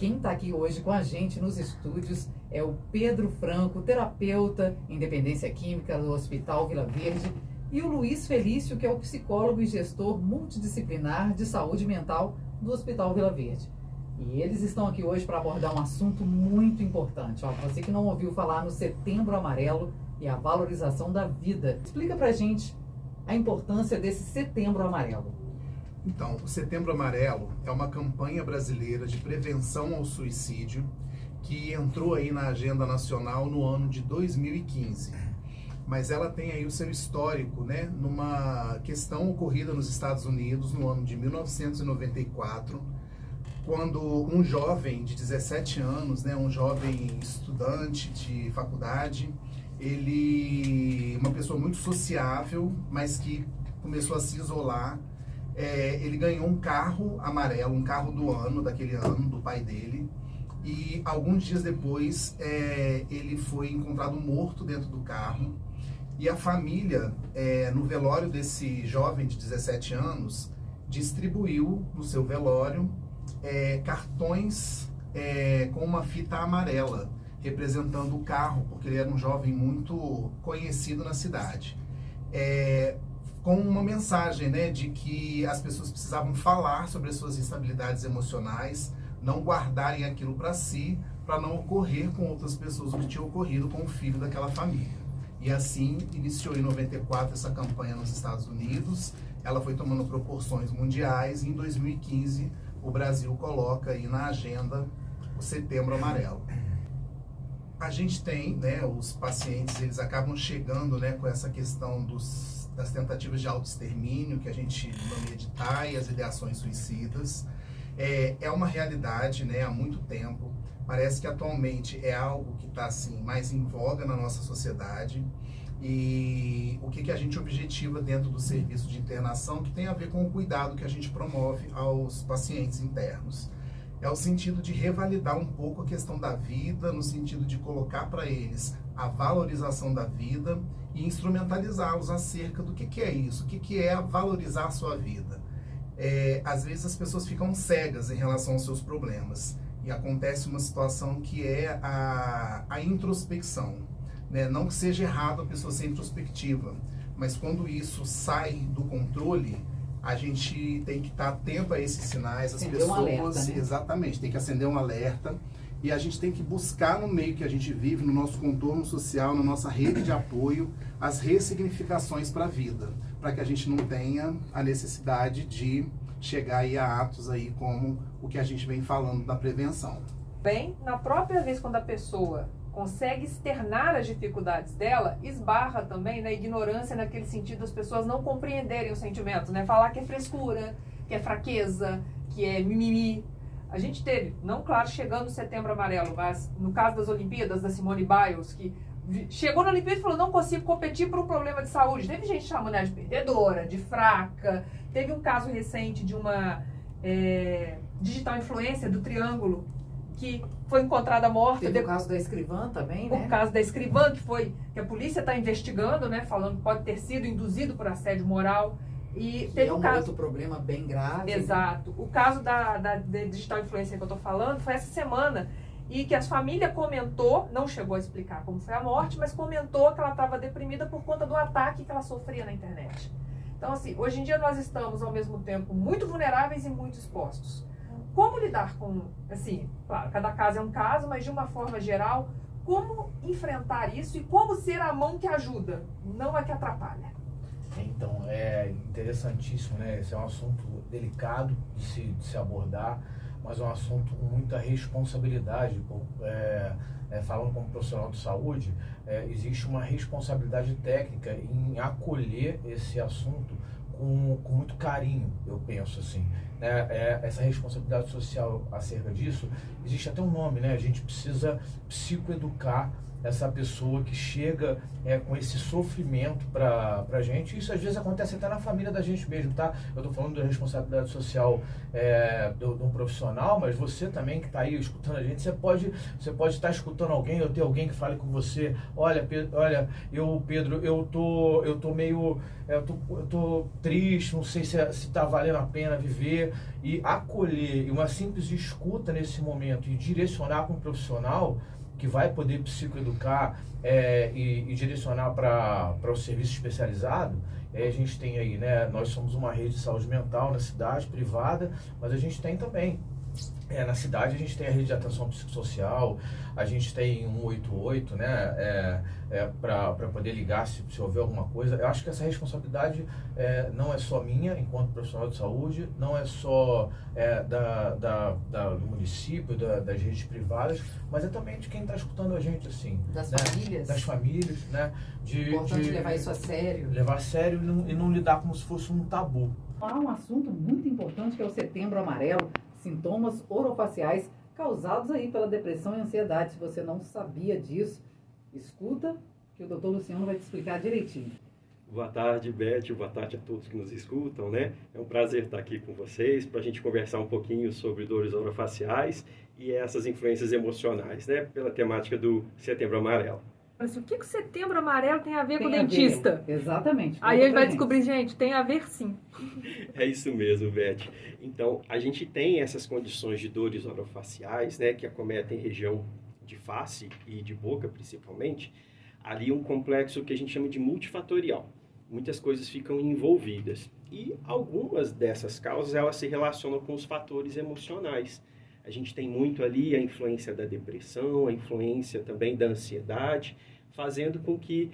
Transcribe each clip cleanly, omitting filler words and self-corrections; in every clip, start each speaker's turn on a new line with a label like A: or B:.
A: Quem está aqui hoje com a gente nos estúdios é o Pedro Franco, terapeuta em dependência química do Hospital Vila Verde, e o Luiz Felício, que é o psicólogo e gestor multidisciplinar de saúde mental do Hospital Vila Verde. E eles estão aqui hoje para abordar um assunto muito importante. Ó, você que não ouviu falar no Setembro Amarelo e a valorização da vida. Explica pra gente a importância desse Setembro Amarelo.
B: Então, o Setembro Amarelo é uma campanha brasileira de prevenção ao suicídio que entrou aí na agenda nacional no ano de 2015. Mas ela tem aí o seu histórico, né, numa questão ocorrida nos Estados Unidos no ano de 1994, quando um jovem de 17 anos, né, um jovem estudante de faculdade, uma pessoa muito sociável, mas que começou a se isolar, ele ganhou um carro amarelo, um carro do ano, daquele ano, do pai dele, e alguns dias depois ele foi encontrado morto dentro do carro, e a família, no velório desse jovem de 17 anos, distribuiu no seu velório cartões com uma fita amarela, representando o carro, porque ele era um jovem muito conhecido na cidade. Com uma mensagem, né, de que as pessoas precisavam falar sobre as suas instabilidades emocionais, não guardarem aquilo para si, para não ocorrer com outras pessoas o que tinha ocorrido com o filho daquela família. E assim iniciou em 94 essa campanha nos Estados Unidos, ela foi tomando proporções mundiais, e em 2015 o Brasil coloca aí na agenda o Setembro Amarelo. A gente tem, né, os pacientes, eles acabam chegando, né, com essa questão das tentativas de autoextermínio, que a gente nomeia de TAI, as ideações suicidas. É uma realidade, né, há muito tempo. Parece que atualmente é algo que está assim, mais em voga na nossa sociedade. E o que a gente objetiva dentro do serviço de internação, que tem a ver com o cuidado que a gente promove aos pacientes internos. É o sentido de revalidar um pouco a questão da vida, no sentido de colocar para eles a valorização da vida e instrumentalizá-los acerca do que é isso, o que é valorizar a sua vida. Às vezes as pessoas ficam cegas em relação aos seus problemas e acontece uma situação que é a introspecção, né? Não que seja errado a pessoa ser introspectiva, mas quando isso sai do controle, a gente tem que estar atento a esses sinais, as pessoas,
A: um alerta, né?
B: Exatamente, tem que acender um alerta, e a gente tem que buscar no meio que a gente vive, no nosso contorno social, na nossa rede de apoio, as ressignificações para a vida, para que a gente não tenha a necessidade de chegar aí a atos aí como o que a gente vem falando da prevenção.
C: Bem, na própria vez quando a pessoa consegue externar as dificuldades dela, esbarra também na ignorância, naquele sentido das pessoas não compreenderem os sentimentos, né? Falar que é frescura, que é fraqueza, que é mimimi. A gente teve, não claro, chegando no Setembro Amarelo, mas no caso das Olimpíadas, da Simone Biles, que chegou na Olimpíada e falou, não consigo competir por um problema de saúde. Teve gente chamando ela de perdedora, de fraca. Teve um caso recente de uma digital influencer do Triângulo, que foi encontrada morta.
A: Teve o caso da escrivã também, né?
C: O caso da escrivã, que a polícia está investigando, né? Falando que pode ter sido induzido por assédio moral. E teve
A: um outro problema bem grave.
C: Exato. O caso da digital influencer que eu estou falando foi essa semana, e que a família comentou, não chegou a explicar como foi a morte, mas comentou que ela estava deprimida por conta do ataque que ela sofria na internet. Então, assim, hoje em dia nós estamos, ao mesmo tempo, muito vulneráveis e muito expostos. Como lidar com, assim, claro, cada caso é um caso, mas de uma forma geral, como enfrentar isso e como ser a mão que ajuda, não a que atrapalha?
D: Então, é interessantíssimo, né? Esse é um assunto delicado de se abordar, mas é um assunto com muita responsabilidade. Falando como profissional de saúde, existe uma responsabilidade técnica em acolher esse assunto com muito carinho, eu penso assim. Essa responsabilidade social acerca disso, existe até um nome, né? A gente precisa psicoeducar essa pessoa que chega com esse sofrimento pra gente. Isso às vezes acontece até na família da gente mesmo, tá? Eu tô falando da responsabilidade social de um profissional, mas você também que tá aí escutando a gente, você pode estar escutando alguém, ou ter alguém que fale com você, olha, Pedro, eu tô meio, eu tô triste, não sei se tá valendo a pena viver, entender e acolher, e uma simples escuta nesse momento e direcionar com um profissional que vai poder psicoeducar e direcionar para o serviço especializado. A gente tem aí, né, nós somos uma rede de saúde mental na cidade, privada, mas a gente tem também, na cidade a gente tem a rede de atenção psicossocial, a gente tem 188, né, para poder ligar se houver alguma coisa. Eu acho que essa responsabilidade não é só minha, enquanto profissional de saúde, não é só do município, das redes privadas, mas é também de quem está escutando a gente, assim.
A: Das
D: né?
A: famílias.
D: Das famílias, né?
A: Importante levar isso a sério.
D: Levar a sério e não lidar como se fosse um tabu.
A: Há um assunto muito importante que é o Setembro Amarelo, sintomas orofaciais causados aí pela depressão e ansiedade. Se você não sabia disso, escuta que o Dr. Luciano vai te explicar direitinho.
E: Boa tarde, Beth. Boa tarde a todos que nos escutam, né? É um prazer estar aqui com vocês para a gente conversar um pouquinho sobre dores orofaciais e essas influências emocionais, né? Pela temática do Setembro Amarelo.
C: Mas o que o Setembro Amarelo tem a ver com o
A: Tem a ver,
C: dentista?
A: Exatamente.
C: Aí ele vai descobrir, gente, tem a ver sim.
E: É isso mesmo, Beth. Então, a gente tem essas condições de dores orofaciais, né? Que acometem região de face e de boca, principalmente. Ali um complexo que a gente chama de multifatorial. Muitas coisas ficam envolvidas. E algumas dessas causas, elas se relacionam com os fatores emocionais. A gente tem muito ali a influência da depressão, a influência também da ansiedade, fazendo com que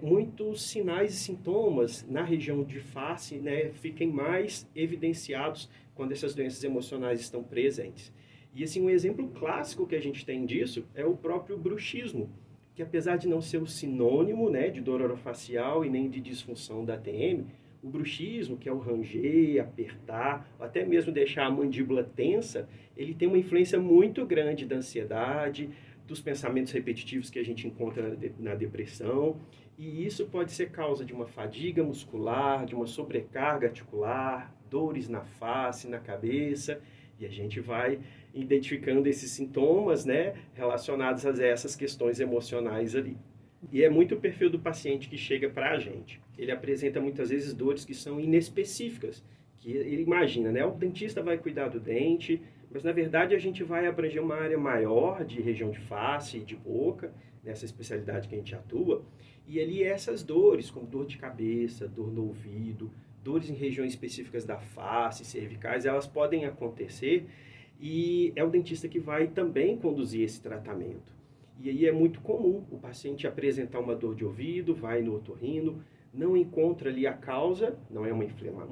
E: muitos sinais e sintomas na região de face, né, fiquem mais evidenciados quando essas doenças emocionais estão presentes. E assim, um exemplo clássico que a gente tem disso é o próprio bruxismo, que apesar de não ser o sinônimo, né, de dor orofacial e nem de disfunção da TM, o bruxismo, que é o ranger, apertar, ou até mesmo deixar a mandíbula tensa, ele tem uma influência muito grande da ansiedade, dos pensamentos repetitivos que a gente encontra na depressão, e isso pode ser causa de uma fadiga muscular, de uma sobrecarga articular, dores na face, na cabeça, e a gente vai identificando esses sintomas, né, relacionados a essas questões emocionais ali. E é muito o perfil do paciente que chega para a gente. Ele apresenta muitas vezes dores que são inespecíficas, que ele imagina, né, o dentista vai cuidar do dente, mas na verdade a gente vai abranger uma área maior de região de face e de boca, nessa especialidade que a gente atua, e ali essas dores, como dor de cabeça, dor no ouvido, dores em regiões específicas da face, cervicais, elas podem acontecer e é o dentista que vai também conduzir esse tratamento. E aí é muito comum o paciente apresentar uma dor de ouvido, vai no otorrino, não encontra ali a causa, não é uma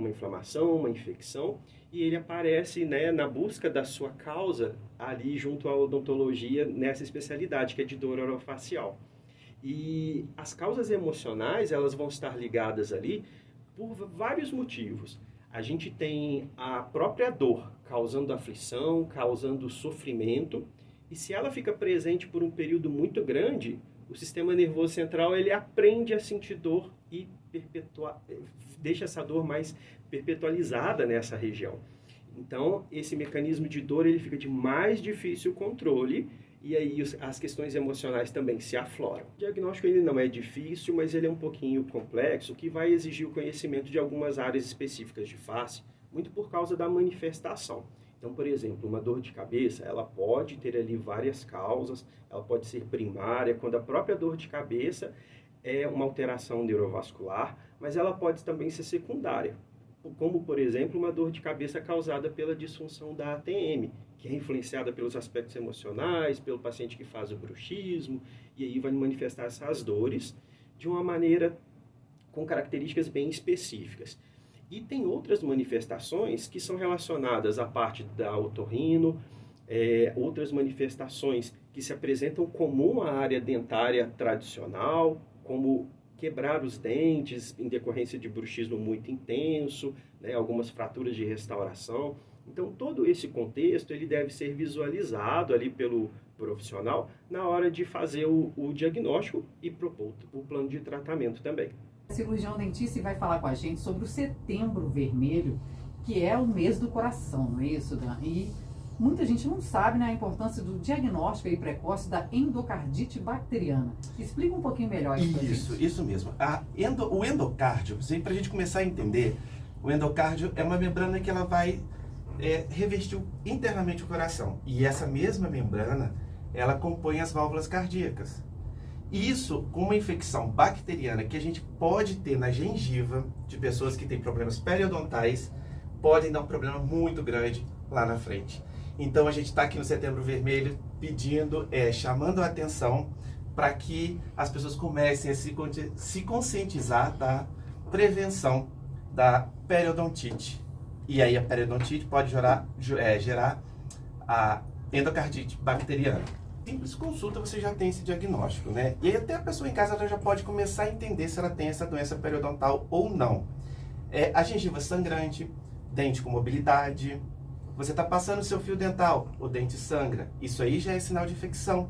E: inflamação, uma infecção, e ele aparece, né, na busca da sua causa ali junto à odontologia nessa especialidade que é de dor orofacial. E as causas emocionais, elas vão estar ligadas ali por vários motivos. A gente tem a própria dor causando aflição, causando sofrimento, e se ela fica presente por um período muito grande, o sistema nervoso central ele aprende a sentir dor e deixa essa dor mais perpetualizada nessa região. Então, esse mecanismo de dor ele fica de mais difícil controle e aí as questões emocionais também se afloram. O diagnóstico ele não é difícil, mas ele é um pouquinho complexo, que vai exigir o conhecimento de algumas áreas específicas de face, muito por causa da manifestação. Então, por exemplo, uma dor de cabeça, ela pode ter ali várias causas, ela pode ser primária, quando a própria dor de cabeça é uma alteração neurovascular, mas ela pode também ser secundária, como, por exemplo, uma dor de cabeça causada pela disfunção da ATM, que é influenciada pelos aspectos emocionais, pelo paciente que faz o bruxismo, e aí vai manifestar essas dores de uma maneira com características bem específicas. E tem outras manifestações que são relacionadas à parte da otorrino, outras manifestações que se apresentam comum à área dentária tradicional, como quebrar os dentes em decorrência de bruxismo muito intenso, né, algumas fraturas de restauração. Então, todo esse contexto ele deve ser visualizado ali pelo profissional na hora de fazer o diagnóstico e propor o plano de tratamento também.
A: O cirurgião dentista vai falar com a gente sobre o Setembro Vermelho, que é o mês do coração, não é isso, Dan? E muita gente não sabe, né, a importância do diagnóstico aí precoce da endocardite bacteriana. Explica um pouquinho melhor isso pra gente.
F: Isso mesmo. O endocárdio, para a gente começar a entender, o endocárdio é uma membrana que ela vai revestiu internamente o coração. E essa mesma membrana, ela compõe as válvulas cardíacas. E isso, com uma infecção bacteriana que a gente pode ter na gengiva de pessoas que têm problemas periodontais, podem dar um problema muito grande lá na frente. Então a gente está aqui no Setembro Vermelho pedindo, chamando a atenção para que as pessoas comecem a se conscientizar da prevenção da periodontite. E aí a periodontite pode gerar a endocardite bacteriana. Simples consulta você já tem esse diagnóstico, né? E aí até a pessoa em casa ela já pode começar a entender se ela tem essa doença periodontal ou não. A gengiva sangrante, dente com mobilidade, você está passando o seu fio dental, o dente sangra, isso aí já é sinal de infecção.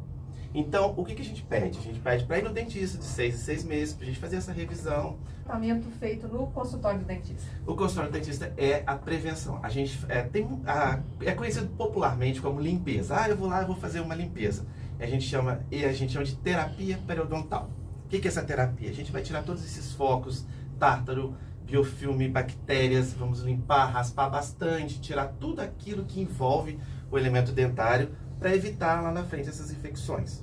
F: Então, o que a gente pede? A gente pede para ir no dentista de 6 em 6 meses, para a gente fazer essa revisão.
C: Tratamento feito no consultório do dentista.
F: O consultório do dentista é a prevenção. A gente é conhecido popularmente como limpeza. Eu vou lá, eu vou fazer uma limpeza. A gente chama de terapia periodontal. O que é essa terapia? A gente vai tirar todos esses focos, tártaro, biofilme, bactérias, vamos limpar, raspar bastante, tirar tudo aquilo que envolve o elemento dentário para evitar lá na frente essas infecções.